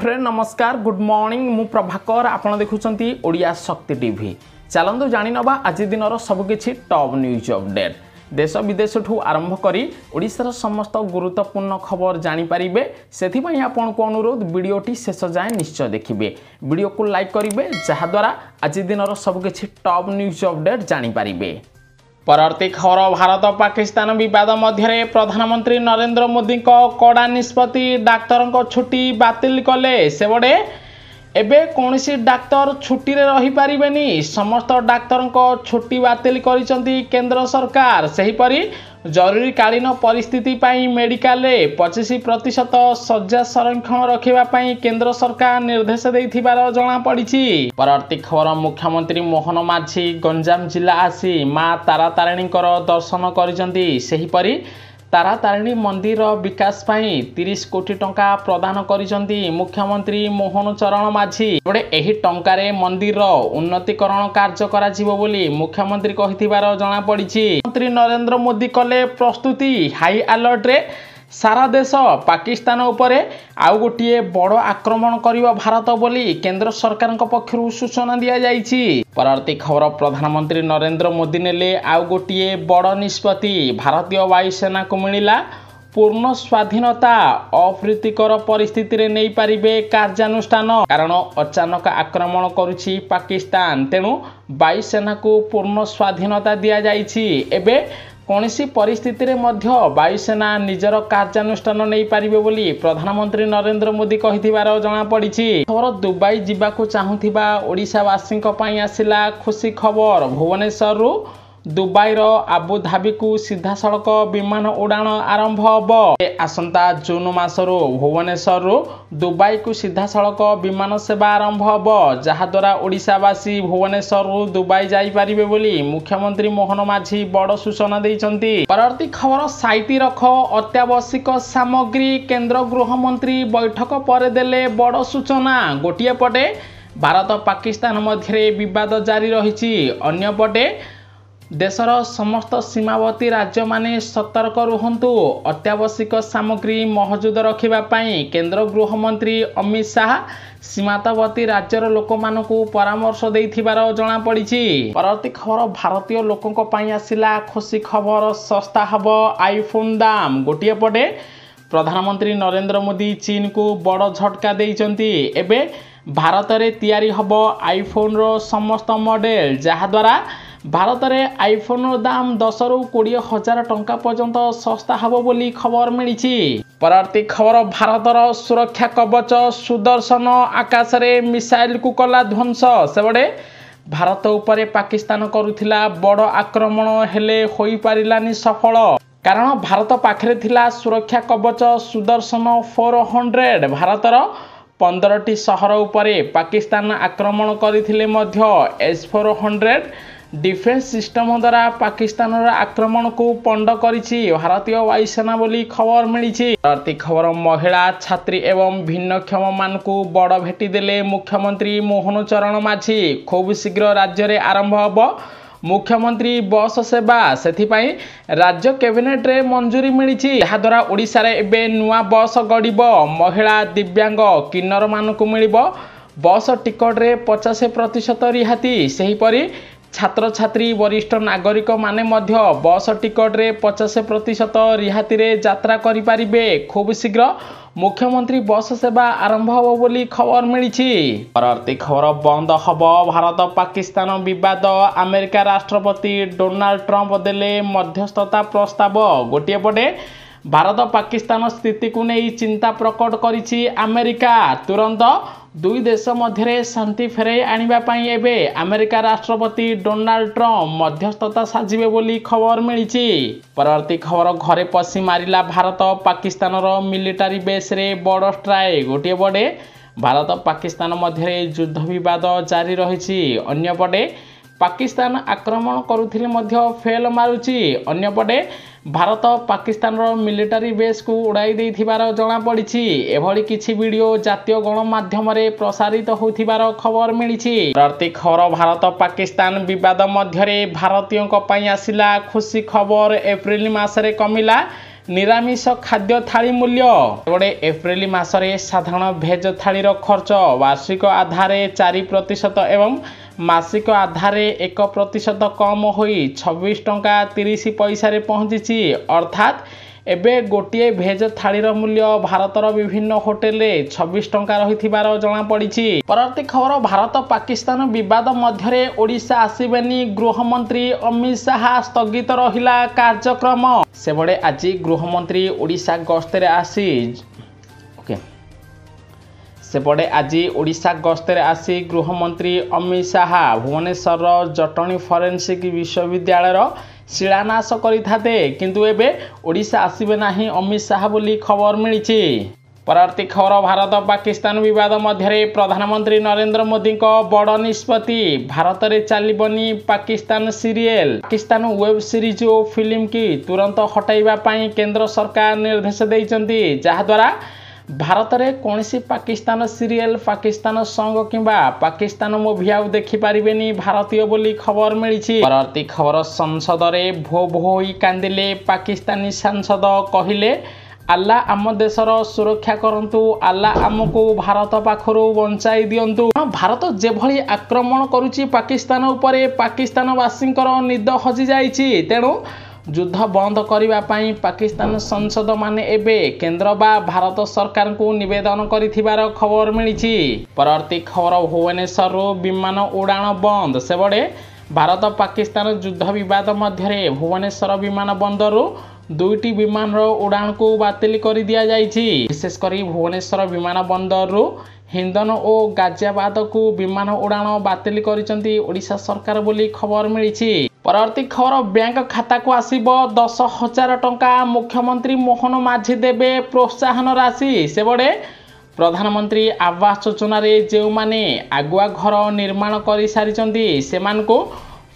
Friend नमस्कार good morning मु प्रभाकर आपण देखुचंती ओडिया शक्ति टीवी चलंतु जानि नबा आज दिनर सबकिछि टॉप न्यूज अपडेट देश विदेश ठू आरंभ करी ओडिशार समस्त गुरुत्वपूर्ण खबर जानि परिबे सेथि पई आपण को अनुरोध वीडियोटी शेष जाए निश्चय देखिबे वीडियो को लाइक करिवे जहा द्वारा आज दिनर सबकिछि टॉप न्यूज अपडेट जानि परिबे। परवर्ती खबर भारत पाकिस्तान विवाद मध्य प्रधानमंत्री नरेंद्र मोदी को कड़ा निष्पत्ति डाक्तर छुट्टी बातिल कले सेबड़े एबे कौनसी डाक्तर छुट्टी रे रही पारिबेनी समस्त डाक्तर को छुट्टी बातिल करिसंती केंद्र सरकार सेहीपरि जरूरीकालीन परिस्थिति पाई मेडिकल रे 25% शଯ୍ୟା संरक्षण रखिबा पाई केंद्र सरकार निर्देश देथिबार जणा पड़िछि। परवर्ती खबर मुख्यमंत्री मोहन माझी गंजाम जिला आसी मां तारातारिणी दर्शन करिसंती सेहीपरि तारातारिणी मंदिर विकास पाई 30 कोटी टंका प्रदान करिसंती मुख्यमंत्री मोहन चरण माझी बड़े एही टंकारे मंदिर उन्नतीकरण कार्य करा जिवो बोली मुख्यमंत्री कहिथिबार जणा पड़िछि। मंत्री नरेंद्र मोदी कले प्रस्तुति हाई अलर्ट रे सारा देश पाकिस्तान उपरे आउ गोटे बड़ आक्रमण करिबा भारत बोली केंद्र सरकार पक्षरु सूचना दिया जाइछि। परवर्ती खबर प्रधानमंत्री नरेंद्र मोदी नेले आउ गोटे बड़ निष्पत्ति भारतीय वायुसेना को मिलिला पूर्ण स्वाधीनता अप्रीतिकर परिस्थिति रे नहीं पारिबे कार्यानुष्ठान कारण अचानक आक्रमण करुछि पाकिस्तान तेणु वायुसेना को पूर्ण स्वाधीनता दिया जाइछि। एबे कौनसी परिस्थिति रे मध्य वायुसेना निजर कार्यानुष्ठान नहीं पारिबे बोली प्रधानमंत्री नरेंद्र मोदी कहिथिबार जणा पड़िछि। खबर दुबई जिबाकू चाहुथिबा ओडिशावासी पई आसिला खुशी खबर भुवनेश्वर रु दुबई रो आबुधाबी को सीधा सड़क विमान उड़ान आरंभ होबो आसंता जून मासरू भुवनेश्वर रु दुबई को सीधा सड़क विमान सेवा आरंभ होबो जहा द्वारा ओडिशावासी भुवनेश्वर रु दुबई जाई परिबे बोली मुख्यमंत्री मोहन माझी बड़ सूचना दैछंती। परवर्ती खबर साइती रख अत्यावश्यक सामग्री केंद्र गृह मंत्री बैठक पर देले बड़ सूचना गोटिए पटे भारत पाकिस्तान मध्य विवाद जारी रहिछि अन्य पटे देशर समस्त सीमावर्ती राज्य माने सतर्क रुहंतु अत्यावश्यक सामग्री महजूद रखिबा पाई केंद्र गृह मंत्री अमित शाह सीमांतवर्ती राज्यर लोक मानकू परामर्श देथिबार जणा पड़िछि। परवर्ती खबर भारतीय लोकंक पाई आसिला खुशी खबर सस्ता हबो आईफोन दाम गोटिए पटे प्रधानमंत्री नरेंद्र मोदी चीन को बड़ झटका देइचंती एबे भारत रे तैयारी हबो आईफोन रो समस्त मॉडल जहा द्वारा भारत में आईफोन दाम 10 रु 20 हजार टंका पर्यंत सस्ता हबो बोली खबर मिली। परवर्ती खबर भारतर सुरक्षा कवच सुदर्शन आकाश रे मिसाइल को कला ध्वंस सेबड़े भारत उपरे पाकिस्तान करुथिला बड़ आक्रमण हेले होई पारिलानी सफल कारण भारत पाखरे थिला सुरक्षा कवच सुदर्शन 400 भारतर 15टी सहर उपरे पाकिस्तान आक्रमण करिथिले मध्य S400 डिफेंस सिस्टम द्वारा पाकिस्तान आक्रमण को पंड करिछि भारतीय वायुसेना बोली खबर मिली। परवर्ती खबर महिला छात्री एवं भिन्नक्षम मान को बड़ भेटी देले मुख्यमंत्री मोहन चरण माझी खूब शीघ्र राज्य रे आरंभ होबो मुख्यमंत्री बस सेवा सेथिपाई राज्य कैबिनेट रे मंजूरी मिली जहा द्वारा ओडिशा रे एबे नुआ बस गड़िबो महिला दिव्यांग किन्नर मान को मिलिबो बस टिकट रे 50% रिहाती सेहीपरि छात्र छात्री वरिष्ठ नागरिक माने मध्य बस टिकट रे 50% रिहाती रे यात्रा करि पारिबे खूब शीघ्र मुख्यमंत्री बस सेवा आरंभ होबो बोली खबर मिली। परवर्ती खबर बंद हबो भारत पाकिस्तान विवाद अमेरिका राष्ट्रपति डोनाल्ड ट्रंप देले मध्यस्थता प्रस्ताव गोटिए पटे भारत पाकिस्तान स्थिति को नहीं चिंता प्रकट करिछि अमेरिका तुरंत दुई देश मध्य शांति फेरे आनिबा पाई एबे अमेरिका राष्ट्रपति डोनाल्ड ट्रंप मध्यस्थता साजिबे बोली खबर मिली। परवर्ती खबर घरे पसी मारिला भारत पाकिस्तान रो मिलिटारी बेस रे बड़ स्ट्राइक गोटे पटे भारत पाकिस्तान मध्य युद्ध विवाद जारी रहिछि अन्य पटे पाकिस्तान आक्रमण करुथिले मध्य फेल मारुछि अन्य पटे भारत पाकिस्तान रो मिलिटारी बेस को उड़ाई देथिबार जणा पड़िछि एभली किछि वीडियो जातीय गणमाध्यम रे प्रसारित होथिबार खबर मिलिछि। परवर्ती खबर भारत पाकिस्तान विवाद मध्य भारतीयों पई आसिला खुशी खबर एप्रिल मास रे कमिला निरामिष खाद्य थाली मूल्य एपटे एप्रिल मासरे साधारण भेज थालीर खर्च वार्षिक आधार 4% एवं मासिक आधार 1% कम हो 26 टंका 30 पैसा पहुंची अर्थात एबे गोटे भेज थालीर मूल्य भारतर विभिन्न होटेल 26 टंका रही जना पड़ी। परवर्ती खबर भारत पाकिस्तान विवाद मध्य ओडिशा आसबेनी गृहमंत्री अमित शाह स्थगित रहिला कार्यक्रम सेबड़े आज गृहमंत्री ओडिशा गस्तर आसी सेपटे आज ओडिशा गस्तर आसी गृहमंत्री अमित शाह भुवनेश्वर जटणी फरेन्सिक विश्वविद्यालय शिलान्यास करिथाते किंतु एबे ओडिशा आसीबे नाही अमित शाह बोली खबर मिली। परवर्ती खबर भारत पाकिस्तान विवाद मध्य प्रधानमंत्री नरेंद्र मोदी बड़ निष्पत्ति भारत में चलबनी Pakistan serial Pakistan web series और फिल्म की तुरंत हटाइबा पई केंद्र सरकार निर्देश देइचंती जहाद्वारा भारत में कौन पाकिस्तान सीरियल पाकिस्तान सॉन्ग किंबा पाकिस्तान मूवी आउ देखि पारिबेनी भारतीय बोली खबर मिली। परवर्ती खबर संसद में भो भो होई कांदिले पाकिस्तानी सांसद कहिले आल्लाह आम देशर सुरक्षा करंतु आल्लाह आमको भारत पाखरु बंचाई दियंतु। भारत जेभली आक्रमण करुची पाकिस्तान उपरे पाकिस्तानवासींकर निद हजि जाइछि तेणु युद्ध बंद करने पाकिस्तान संसद माने एबे केंद्र बा भारत सरकार को निवेदन करिथिबार खबर मिली। परवर्ती खबर भुवनेश्वर विमान उड़ान बंद सेबड़े भारत पाकिस्तान युद्ध विवाद मध्य भुवनेश्वर विमान बंदर दुईटी विमान उड़ान को बातिल कर दिया जाइछि। विशेषकर भुवनेश्वर विमान बंदर हिंदन और गाजियाबाद को विमान उड़ान बातिल करिसंती ओडिशा सरकार बोली खबर मिली। परवर्ती खबर बैंक खाता को आसिब 10,000 टंका मुख्यमंत्री मोहन माझी देबे प्रोत्साहन राशि सेबड़े प्रधानमंत्री आवास योजना रे जो माने आगुआ घर निर्माण कर सारी से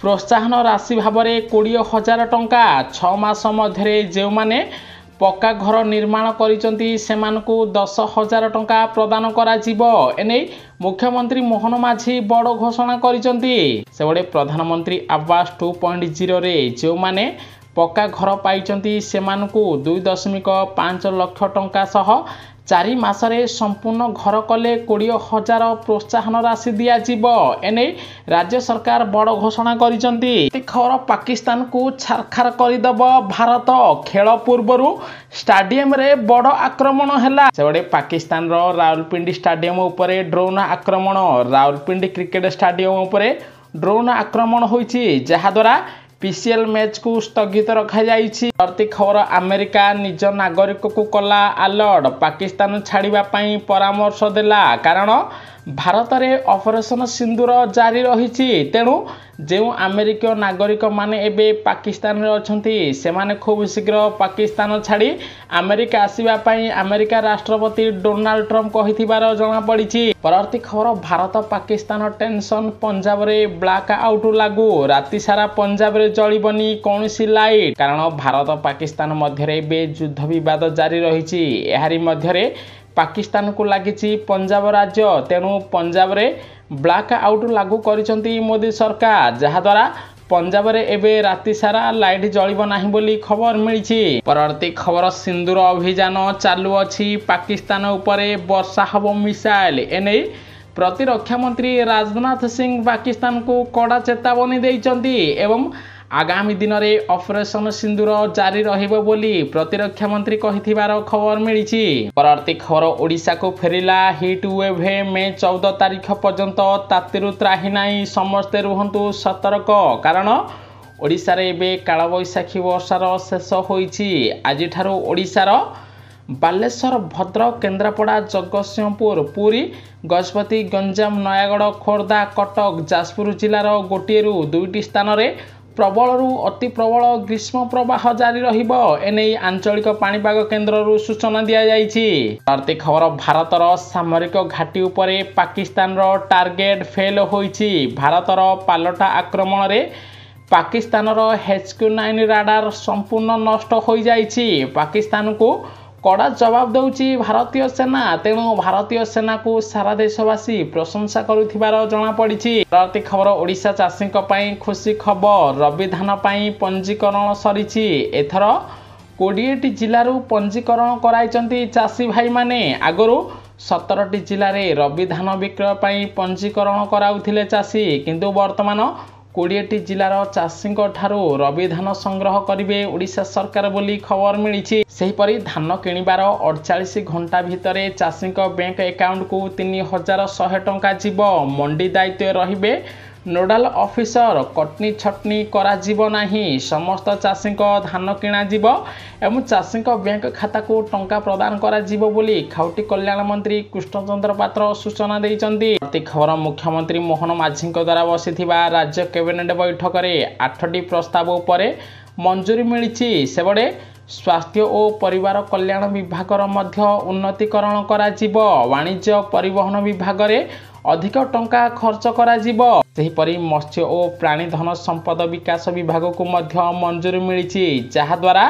प्रोत्साहन राशि भाव में 20,000 टंका 6 मास मध्य जो माने पक्का घर निर्माण करिसंती सेमानकु 10,000 टंका प्रदान करा जिवो एने मुख्यमंत्री मोहन माझी बड़ घोषणा करिसंती। सेबड़े प्रधानमंत्री आवास 2.0 रे जो माने पक्का घर पाइचंती सेमानकु 2.5 लाख टंका सह 4 मासरे संपूर्ण घर कले 20,000 प्रोत्साहन राशि दिया जिवो एने राज्य सरकार बड़ घोषणा करिसंती। खबर पाकिस्तान को छारखार करदब भारत खेल पूर्वर स्टाडियम रे बड़ आक्रमण हैला सेबड़े पाकिस्तान रो रावलपिंडी स्टाडियम उपरे ड्रोन आक्रमण रावलपिंडी क्रिकेट स्टाडियम उपरे ड्रोन आक्रमण होइछि जहाद्वारा पीसीएल मैच को स्थगित रखा जाइछि। प्रति खबर अमेरिका निज नागरिक को कला अलर्ट पाकिस्तान छाड़िबा पई परामर्श देला कारण भारत में ऑपरेशन सिंदूर जारी रही तेणु जो अमेरिकीय नागरिक माने एबे पाकिस्तान रे अछंती सेमाने खूब शीघ्र पाकिस्तान छाड़ी अमेरिका आसीबा पई अमेरिका राष्ट्रपति डोनाल्ड ट्रम्प कहिथिबार जणा पड़िछि। परवर्ती खबर भारत पाकिस्तान टेंशन पंजाब रे ब्लैक आउट लागू राति सारा पंजाब रे जळिबनी कोनोसी लाइट कारण भारत पाकिस्तान मध्य एबे युद्ध विवाद जारी रही एहारी मध्य पाकिस्तान को लगी पंजाब राज्य तेणु पंजाब रे ब्लैक आउट लागू करिसंती मोदी सरकार जहाद्वारा पंजाब रे एबे राति सारा लाइट जळिब नाही बोली खबर मिली। परवर्ती खबर सिंदूर अभियान चालू अछि पाकिस्तान उपरे वर्षा हब मिसाइल एने प्रतिरक्षा मंत्री राजनाथ सिंह पाकिस्तान को कड़ा चेतावनी देइचंती एवं आगामी दिन में ऑपरेशन सिंदूर जारी रहिबो बोली प्रतिरक्षा मंत्री कहिथिबार खबर मिली। परवर्ती खबर ओडिशा को फेरिला हिट वेव मे 14 तारिख पर्यंत तातिरु त्राही नाही समस्ते रुहंतु सतर्क कारण ओडिशा रे एबे कालबैशाखी वर्षार शेष होईछि। आज ठारू ओडिशार बालेश्वर भद्रक केन्द्रापड़ा जगतसिंहपुर पुरी गजपति गंजाम नयागढ़ खोर्धा कटक जाजपुर जिलार गोटे रु 2टी स्थान रे प्रबल रु अति प्रबल ग्रीष्म प्रवाह जारी रहिबो एने आंचलिक पाणीपाग केन्द्र सूचना दिया जाइछि। परवर्ती खबर भारतर सामरिक घाटी उपरे पाकिस्तान रो टार्गेट फेल होइछि भारतर पालटा आक्रमण रे पाकिस्तान रो HQ-9 राडार संपूर्ण नष्ट हो जाइछि पाकिस्तान को कड़ा जवाब दौची भारतीय सेना तेणु भारतीय सेना को सारा देशवासी प्रशंसा करुथिबार जणा पड़िछि। परवर्ती खबर ओडिशा चाषी खुशी खबर रबी धान पंजीकरण सरिछि एथर 20ଟି ଜିଲ୍ଲାରୁ ପଞ୍ଜୀକରଣ କରାଇଛନ୍ତି ଚାଷୀ ଭାଇମାନେ। ଆଗରୁ 17ଟି ଜିଲ୍ଲାରେ ରବି ଧାନ ବିକ୍ରୟ ପାଇଁ ପଞ୍ଜୀକରଣ କରାଉଥିଲେ ଚାଷୀ, କିନ୍ତୁ ବର୍ତ୍ତମାନ 20ଟି ଜିଲ୍ଲାର ଚାଷୀଙ୍କ ଠାରୁ ରବି ଧାନ ସଂଗ୍ରହ କରିବେ ଓଡ଼ିଶା ସରକାର ବୋଲି ଖବର ମିଳିଛି। ସେହିପରି ଧାନ କିଣିବାର 48 ଘଣ୍ଟା ଭିତରେ ଚାଷୀଙ୍କ ବ୍ୟାଙ୍କ ଆକାଉଣ୍ଟକୁ 3100 ଟଙ୍କା ଯିବ। ମଣ୍ଡି ଦାୟିତ୍ୱରେ ରହିବେ ନୋଡାଲ ଅଫିସର। କଟନୀ ଛଟନୀ କରାଯିବ ନାହିଁ। ସମସ୍ତ ଚାଷୀଙ୍କ ଧାନ କିଣାଯିବ ଏବଂ ଚାଷୀଙ୍କ ବ୍ୟାଙ୍କ ଖାତାକୁ ଟଙ୍କା ପ୍ରଦାନ କରାଯିବ ବୋଲି ଖାଉଟି କଲ୍ୟାଣ ମନ୍ତ୍ରୀ କୃଷ୍ଣଚନ୍ଦ୍ର ପାତ୍ର ସୂଚନା ଦେଇଛନ୍ତି। ପ୍ରତି ଖବର ମୁଖ୍ୟମନ୍ତ୍ରୀ ମୋହନ ମାଝୀଙ୍କ ଦ୍ୱାରା ବସିଥିବା ରାଜ୍ୟ କ୍ୟାବିନେଟ ବୈଠକରେ 8ଟି ପ୍ରସ୍ତାବ ଉପରେ ମଞ୍ଜୁରୀ ମିଳିଛି। ସେପଟେ ସ୍ୱାସ୍ଥ୍ୟ ଓ ପରିବାର କଲ୍ୟାଣ ବିଭାଗର ମଧ୍ୟ ଉନ୍ନତିକରଣ କରାଯିବ। ବାଣିଜ୍ୟ ପରିବହନ ବିଭାଗରେ ଅଧିକ ଟଙ୍କା ଖର୍ଚ୍ଚ କରାଯିବ। ସେହିପରି ମତ୍ସ୍ୟ ଓ ପ୍ରାଣୀଧନ ସମ୍ପଦ ବିକାଶ ବିଭାଗକୁ ମଧ୍ୟ ମଞ୍ଜୁରୀ ମିଳିଛି, ଯାହାଦ୍ୱାରା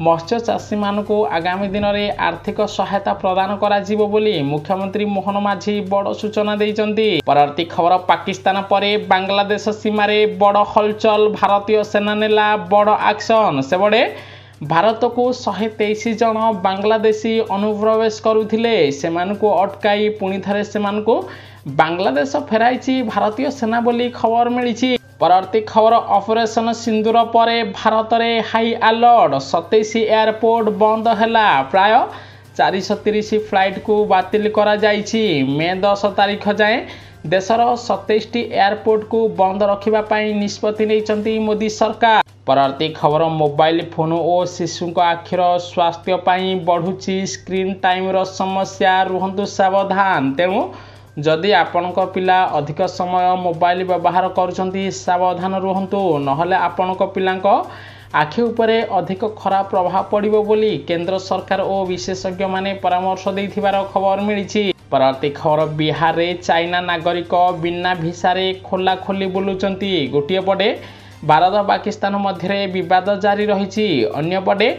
ମତ୍ସ୍ୟ ଚାଷୀମାନଙ୍କୁ ଆଗାମୀ ଦିନରେ ଆର୍ଥିକ ସହାୟତା ପ୍ରଦାନ କରାଯିବ ବୋଲି ମୁଖ୍ୟମନ୍ତ୍ରୀ ମୋହନ ମାଝୀ ବଡ଼ ସୂଚନା ଦେଇଛନ୍ତି। ପରବର୍ତ୍ତୀ ଖବର, ପାକିସ୍ତାନ ପରେ ବାଂଲାଦେଶ ସୀମାରେ ବଡ଼ ହଲଚଲ। ଭାରତୀୟ ସେନା ନେଲା ବଡ଼ ଆକ୍ସନ। ସେପଟେ ଭାରତକୁ 123 ଜଣ ବାଂଲାଦେଶୀ ଅନୁପ୍ରବେଶ କରୁଥିଲେ। ସେମାନଙ୍କୁ ଅଟକାଇ ପୁଣି ଥରେ ସେମାନଙ୍କୁ ବାଂଲାଦେଶ ଫେରାଇଛି ଭାରତୀୟ ସେନା ବୋଲି ଖବର ମିଳିଛି। ପରବର୍ତ୍ତୀ ଖବର, ଅପରେସନ ସିନ୍ଦୁର ପରେ ଭାରତରେ ହାଇ ଆଲର୍ଟ। 27 ଏୟାରପୋର୍ଟ ବନ୍ଦ ହେଲା। ପ୍ରାୟ 430 ଫ୍ଲାଇଟକୁ ବାତିଲ କରାଯାଇଛି। ମେ 10 ତାରିଖ ଯାଏଁ ଦେଶର 27ଟି ଏୟାରପୋର୍ଟକୁ ବନ୍ଦ ରଖିବା ପାଇଁ ନିଷ୍ପତ୍ତି ନେଇଛନ୍ତି ମୋଦି ସରକାର। ପରବର୍ତ୍ତୀ ଖବର, ମୋବାଇଲ ଫୋନ ଓ ଶିଶୁଙ୍କ ଆଖିର ସ୍ୱାସ୍ଥ୍ୟ ପାଇଁ ବଢ଼ୁଛି ସ୍କ୍ରିନ୍ ଟାଇମର ସମସ୍ୟା। ରୁହନ୍ତୁ ସାବଧାନ। ତେଣୁ ଯଦି ଆପଣଙ୍କ ପିଲା ଅଧିକ ସମୟ ମୋବାଇଲ ବ୍ୟବହାର କରୁଛନ୍ତି, ସାବଧାନ ରୁହନ୍ତୁ, ନହେଲେ ଆପଣଙ୍କ ପିଲାଙ୍କ ଆଖି ଉପରେ ଅଧିକ ଖରାପ ପ୍ରଭାବ ପଡ଼ିବ ବୋଲି କେନ୍ଦ୍ର ସରକାର ଓ ବିଶେଷଜ୍ଞମାନେ ପରାମର୍ଶ ଦେଇଥିବାର ଖବର ମିଳିଛି। ପରବର୍ତ୍ତୀ ଖବର, ବିହାରରେ ଚାଇନା ନାଗରିକ ବିନା ଭିସାରେ ଖୋଲାଖୋଲି ବୁଲୁଛନ୍ତି। ଗୋଟିଏ ପଟେ ଭାରତ ପାକିସ୍ତାନ ମଧ୍ୟରେ ବିବାଦ ଜାରି ରହିଛି, ଅନ୍ୟପଟେ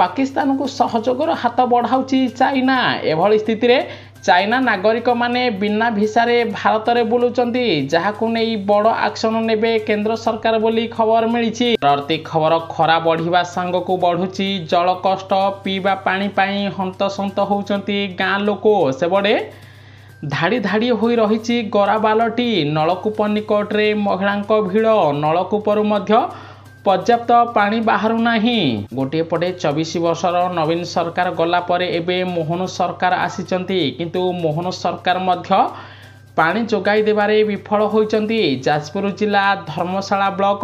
ପାକିସ୍ତାନକୁ ସହଯୋଗର ହାତ ବଢ଼ାଉଛି ଚାଇନା। ଏଭଳି ସ୍ଥିତିରେ ଚାଇନା ନାଗରିକମାନେ ବିନା ଭିସାରେ ଭାରତରେ ବୁଲୁଛନ୍ତି, ଯାହାକୁ ନେଇ ବଡ଼ ଆକ୍ସନ ନେବେ କେନ୍ଦ୍ର ସରକାର ବୋଲି ଖବର ମିଳିଛି। ପରବର୍ତ୍ତୀ ଖବର, ଖରା ବଢ଼ିବା ସାଙ୍ଗକୁ ବଢ଼ୁଛି ଜଳ କଷ୍ଟ। ପିଇବା ପାଣି ପାଇଁ ହନ୍ତସନ୍ତ ହେଉଛନ୍ତି ଗାଁ ଲୋକ। ସେପଟେ ଧାଡ଼ି ଧାଡ଼ି ହୋଇ ରହିଛି ଗରାବାଲଟି। ନଳକୂପ ନିକଟରେ ମହିଳାଙ୍କ ଭିଡ଼। ନଳକୂପରୁ ମଧ୍ୟ ପର୍ଯ୍ୟାପ୍ତ ପାଣି ବାହାରୁ ନାହିଁ। ଗୋଟିଏ ପଟେ 24 ବର୍ଷର ନବୀନ ସରକାର ଗଲା ପରେ ଏବେ ମୋହନ ସରକାର ଆସିଛନ୍ତି, କିନ୍ତୁ ମୋହନ ସରକାର ମଧ୍ୟ ପାଣି ଯୋଗାଇ ଦେବାରେ ବିଫଳ ହୋଇଛନ୍ତି। ଯାଜପୁର ଜିଲ୍ଲା ଧର୍ମଶାଳା ବ୍ଲକ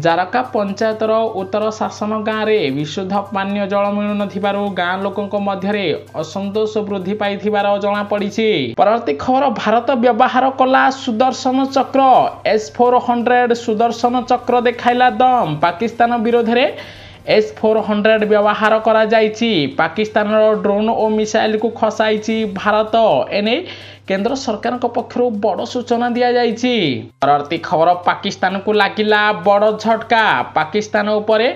ଜାରକା ପଞ୍ଚାୟତର ଉତ୍ତର ଶାସନ ଗାଁରେ ବିଶୁଦ୍ଧ ପାନୀୟ ଜଳ ମିଳୁନଥିବାରୁ ଗାଁ ଲୋକଙ୍କ ମଧ୍ୟରେ ଅସନ୍ତୋଷ ବୃଦ୍ଧି ପାଇଥିବାର ଜଣାପଡ଼ିଛି। ପରବର୍ତ୍ତୀ ଖବର, ଭାରତ ବ୍ୟବହାର କଲା ସୁଦର୍ଶନ ଚକ୍ର। S-400 ସୁଦର୍ଶନ ଚକ୍ର ଦେଖାଇଲା ଦମ୍। ପାକିସ୍ତାନ ବିରୋଧରେ S-400 ବ୍ୟବହାର କରାଯାଇଛି। ପାକିସ୍ତାନର ଡ୍ରୋନ୍ ଓ ମିସାଇଲକୁ ଖସାଇଛି ଭାରତ। ଏନେଇ କେନ୍ଦ୍ର ସରକାରଙ୍କ ପକ୍ଷରୁ ବଡ଼ ସୂଚନା ଦିଆଯାଇଛି। ପରବର୍ତ୍ତୀ ଖବର, ପାକିସ୍ତାନକୁ ଲାଗିଲା ବଡ଼ ଝଟକା। ପାକିସ୍ତାନ ଉପରେ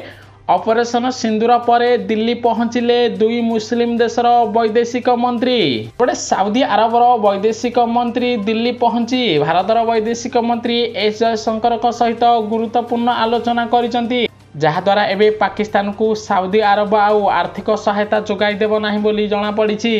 ଅପରେସନ ସିନ୍ଦୁର ପରେ ଦିଲ୍ଲୀ ପହଞ୍ଚିଲେ 2 ମୁସଲିମ ଦେଶର ବୈଦେଶିକ ମନ୍ତ୍ରୀ। ଗୋଟେ ସାଉଦି ଆରବର ବୈଦେଶିକ ମନ୍ତ୍ରୀ ଦିଲ୍ଲୀ ପହଞ୍ଚି ଭାରତର ବୈଦେଶିକ ମନ୍ତ୍ରୀ S ଜୟଶଙ୍କରଙ୍କ ସହିତ ଗୁରୁତ୍ୱପୂର୍ଣ୍ଣ ଆଲୋଚନା କରିଛନ୍ତି, ଯାହାଦ୍ୱାରା ଏବେ ପାକିସ୍ତାନକୁ ସାଉଦି ଆରବ ଆଉ ଆର୍ଥିକ ସହାୟତା ଯୋଗାଇ ଦେବ ନାହିଁ ବୋଲି ଜଣାପଡ଼ିଛି।